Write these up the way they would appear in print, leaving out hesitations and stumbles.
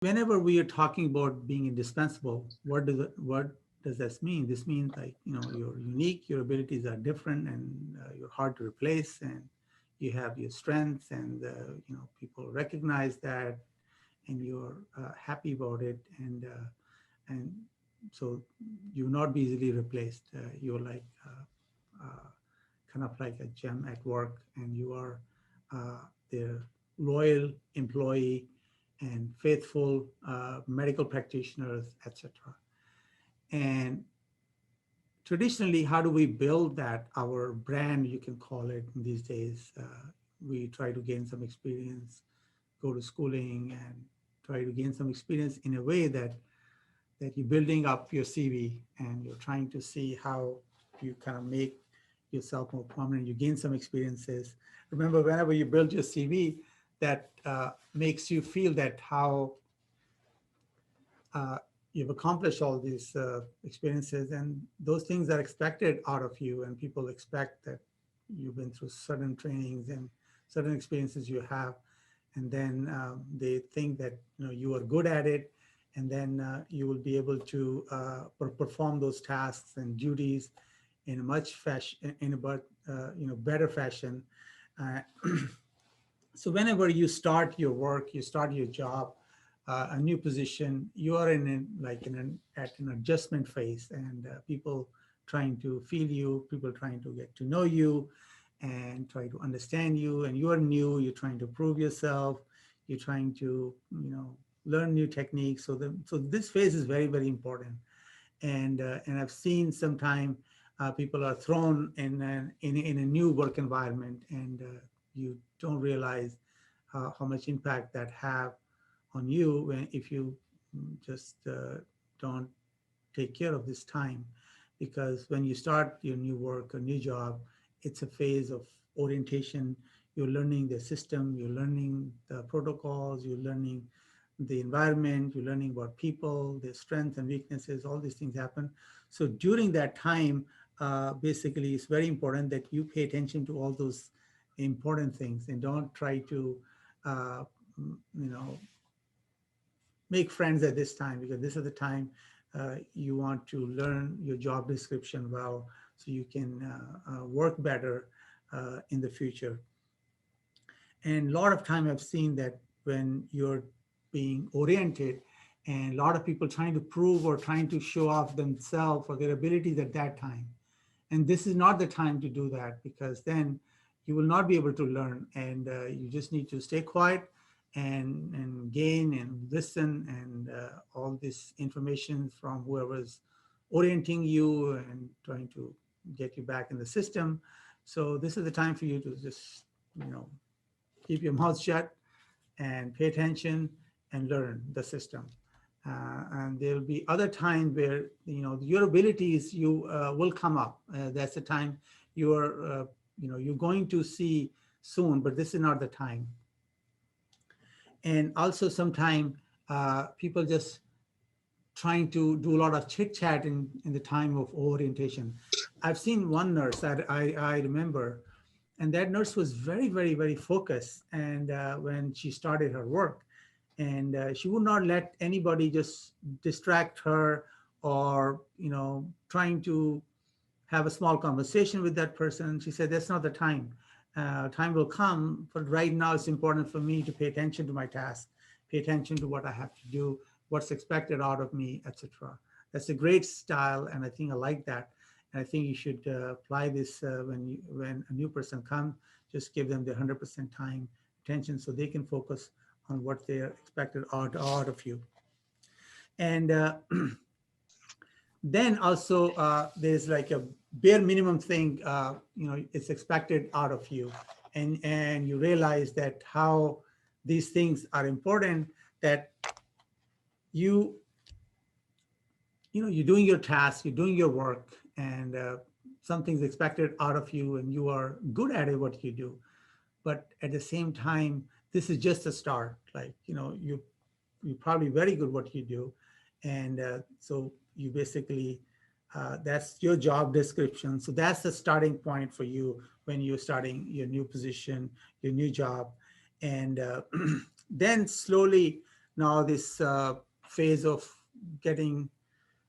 Whenever we are talking about being indispensable, what does this mean? This means, like, you're unique, your abilities are different, and you're hard to replace, and you have your strengths, and people recognize that, and you're happy about it, and so you'll not be easily replaced. You're like kind of like a gem at work, and you are their loyal employee and faithful medical practitioners, etc. And traditionally, how do we build that? Our brand, you can call it these days. We try to gain some experience, go to schooling, and try to gain some experience in a way that you're building up your CV, and you're trying to see how you kind of make yourself more prominent. You gain some experiences. Remember, whenever you build your CV, that makes you feel that how uh, you've accomplished all these experiences, and those things are expected out of you, and people expect that you've been through certain trainings and certain experiences you have, and then they think that you are good at it, and then you will be able to perform those tasks and duties in a much fashion, in a better fashion. Uh, so whenever you start your work, you start your job, a new position, you are at an adjustment phase, and people trying to feel you, people trying to get to know you and try to understand you, and you are new, you're trying to prove yourself, you're trying to learn new techniques. So this phase is very, very important. And I've seen sometime people are thrown in a new work environment, and you don't realize how much impact that have on you if you just don't take care of this time. Because when you start your new work or new job, it's a phase of orientation. You're learning the system, you're learning the protocols, you're learning the environment, you're learning about people, their strengths and weaknesses, all these things happen. So during that time, basically, it's very important that you pay attention to all those important things, and don't try to uh, you know make friends at this time, because this is the time you want to learn your job description well, so you can work better in the future. And a lot of time I've seen that when you're being oriented, and a lot of people trying to prove or trying to show off themselves or their abilities at that time. And this is not the time to do that, because then you will not be able to learn, and you just need to stay quiet and gain and listen, and all this information from whoever's orienting you and trying to get you back in the system. So this is the time for you to just you know keep your mouth shut and pay attention and learn the system. And there'll be other times where your abilities you will come up. That's the time you're going to see soon, but this is not the time. And also sometime people just trying to do a lot of chit chat in the time of orientation. I've seen one nurse that I remember, and that nurse was very, very, very focused. And when she started her work, and she would not let anybody just distract her, or trying to have a small conversation with that person. She said, that's not the time. Time will come, but right now it's important for me to pay attention to my task, pay attention to what I have to do, what's expected out of me, etc. That's a great style, and I think I like that. And I think you should apply this when a new person comes. Just give them the 100% time, attention, so they can focus on what they are expected out of you. And then also there's like a bare minimum thing it's expected out of you, and you realize that how these things are important, that you you're doing your task, you're doing your work, and something's expected out of you, and you are good at it what you do. But at the same time, this is just a start. Like you're probably very good what you do, and so you basically that's your job description. So that's the starting point for you when you're starting your new position, your new job. And then slowly now this phase of getting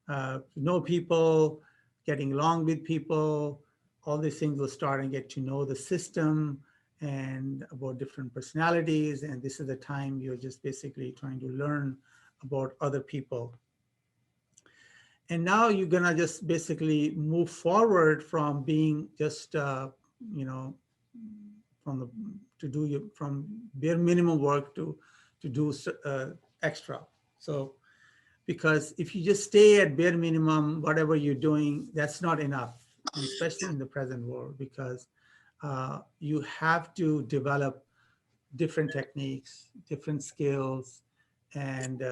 to know people, getting along with people, all these things will start and get to know the system and about different personalities. And this is the time you're just basically trying to learn about other people. And now you're gonna just basically move forward from being just, you know, from the to do your from bare minimum work to do extra. So because if you just stay at bare minimum, whatever you're doing, that's not enough, and especially in the present world, because you have to develop different techniques, different skills, and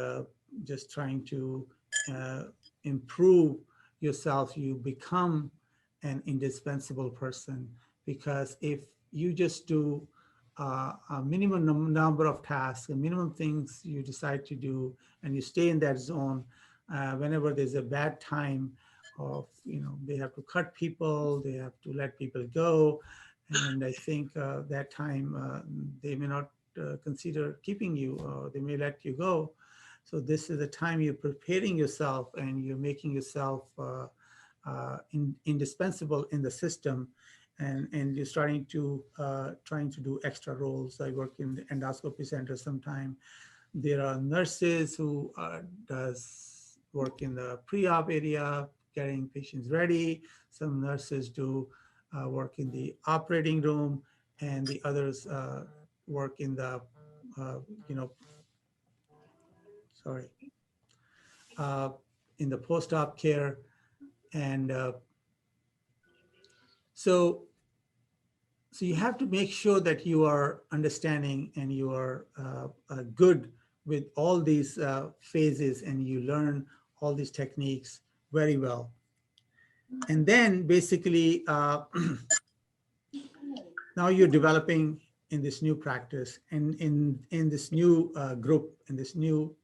just trying to uh, improve yourself. You become an indispensable person, because if you just do a minimum number of tasks, a minimum things you decide to do, and you stay in that zone, whenever there's a bad time of, they have to cut people, they have to let people go, and I think that time they may not consider keeping you, or they may let you go. So this is the time you're preparing yourself and you're making yourself indispensable in the system, and you're starting to trying to do extra roles. I work in the endoscopy center sometime. There are nurses who does work in the pre-op area, getting patients ready. Some nurses do work in the operating room, and the others work in the, uh, you know, sorry, uh, in the post-op care. And so, so you have to make sure that you are understanding and you are good with all these phases, and you learn all these techniques very well. And then basically, now you're developing in this new practice, and in this new group, in this new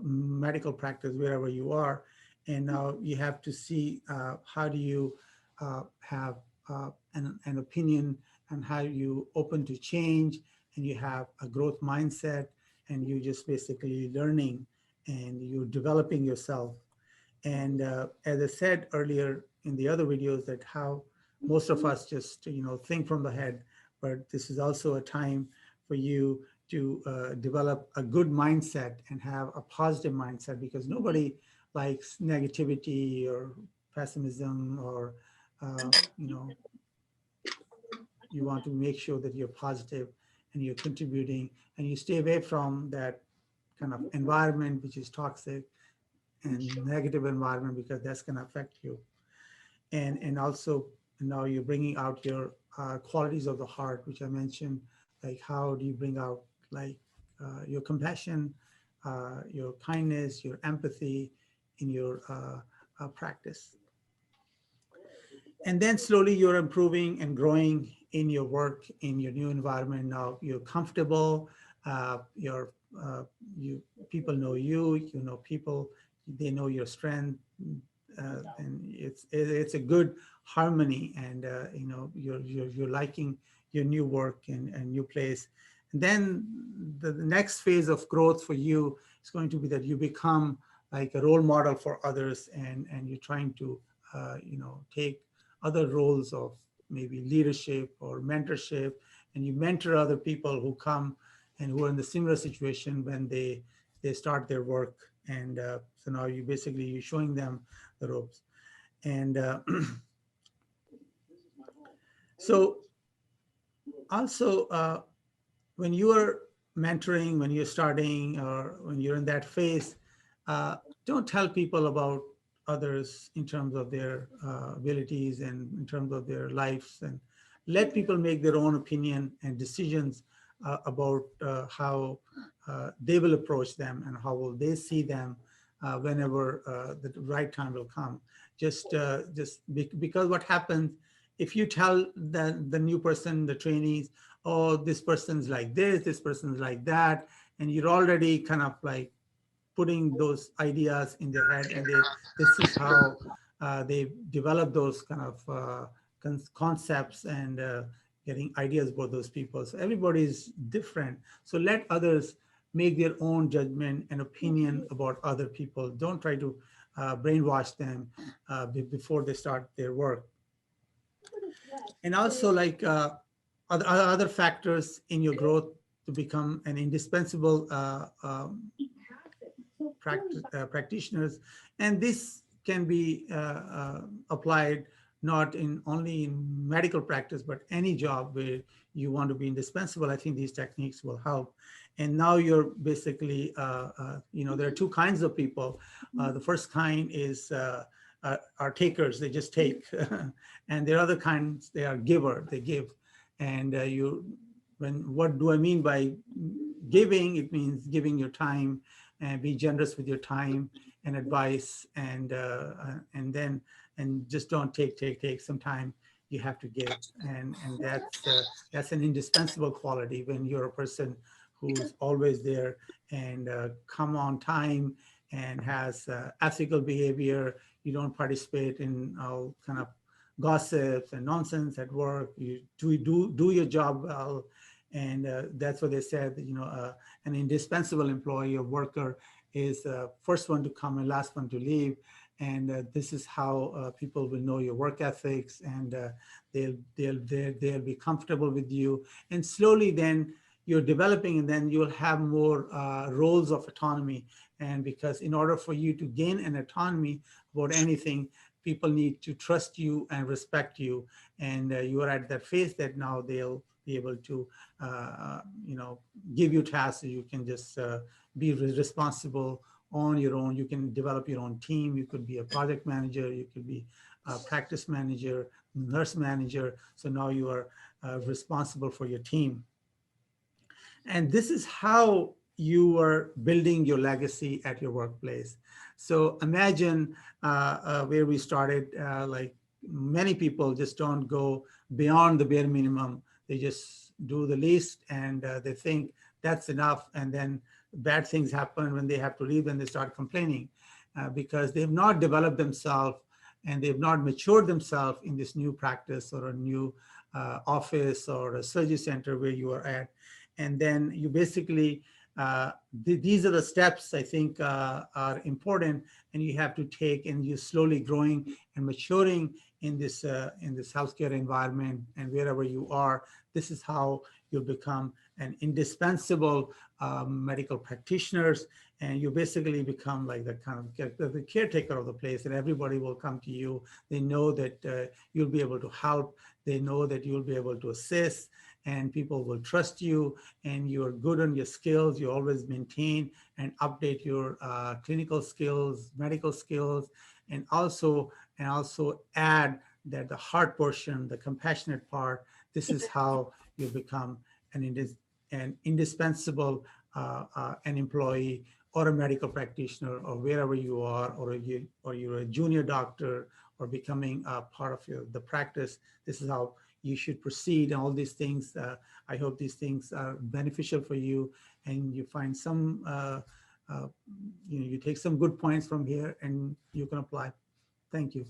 medical practice, wherever you are. And now you have to see how do you have an opinion, and how you open to change, and you have a growth mindset, and you just basically learning, and you're developing yourself. And as I said earlier in the other videos, that how most of us just think from the head, but this is also a time for you to develop a good mindset and have a positive mindset, because nobody likes negativity or pessimism, or you know you want to make sure that you're positive and you're contributing, and you stay away from that kind of environment which is toxic and negative environment, because that's going to affect you. And also now you're bringing out your qualities of the heart, which I mentioned, like how do you bring out, like your compassion, your kindness, your empathy in your practice. And then slowly you're improving and growing in your work, in your new environment. Now you're comfortable, you're you people know you, you know people, they know your strength, and it's a good harmony, and you're liking your new work and new place. And then the next phase of growth for you is going to be that you become like a role model for others, and you're trying to take other roles of maybe leadership or mentorship, and you mentor other people who come and who are in the similar situation when they start their work. And so now you basically you're showing them the ropes. And so also when you are mentoring, when you're starting, or when you're in that phase, uh, don't tell people about others in terms of their abilities and in terms of their lives, and let people make their own opinion and decisions about how they will approach them and how will they see them whenever the right time will come. Because what happens if you tell the new person, the trainees, oh, this person's like this person's like that, and you're already kind of like putting those ideas in their head, and this is how they develop those kind of concepts, and getting ideas about those people. So everybody is different. So let others make their own judgment and opinion about other people. Don't try to brainwash them before they start their work. And also, like other factors in your growth to become an indispensable practitioners, and this can be applied not in only in medical practice but any job where you want to be indispensable. I think these techniques will help. And now you're basically there are two kinds of people. The first kind is are takers, they just take. And there are other kinds, they are giver, they give. And what do I mean by giving? It means giving your time, and be generous with your time and advice, and just don't take. Sometime you have to give, and that's an indispensable quality when you're a person who's always there and come on time and has ethical behavior. You don't participate in all kind of gossips and nonsense at work. You do your job well, and that's what they said. An indispensable employee or worker is the first one to come and last one to leave. And this is how people will know your work ethics, and they'll be comfortable with you. And slowly, then you're developing, and then you'll have more roles of autonomy. And because in order for you to gain an autonomy about anything, people need to trust you and respect you. And you are at that phase that now they'll be able to, give you tasks so you can just be responsible on your own. You can develop your own team. You could be a project manager. You could be a practice manager, nurse manager. So now you are responsible for your team. And this is how you are building your legacy at your workplace. So imagine where we started, like many people just don't go beyond the bare minimum. They just do the least, and they think that's enough. And then bad things happen when they have to leave, and they start complaining because they've not developed themselves and they've not matured themselves in this new practice or a new office or a surgery center where you are at. And then you basically, these are the steps I think are important, and you have to take, and you're slowly growing and maturing in this healthcare environment. And wherever you are, this is how you'll become an indispensable medical practitioners. And you basically become like the kind of the caretaker of the place, and everybody will come to you. They know that you'll be able to help. They know that you'll be able to assist, and people will trust you, and you're good on your skills. You always maintain and update your clinical skills, medical skills, and also add that the heart portion, the compassionate part. This is how you become an indispensable an employee or a medical practitioner, or wherever you are, or you're a junior doctor, or becoming a part of the practice. This is how you should proceed. And all these things, I hope these things are beneficial for you, and you find some, you take some good points from here and you can apply. Thank you.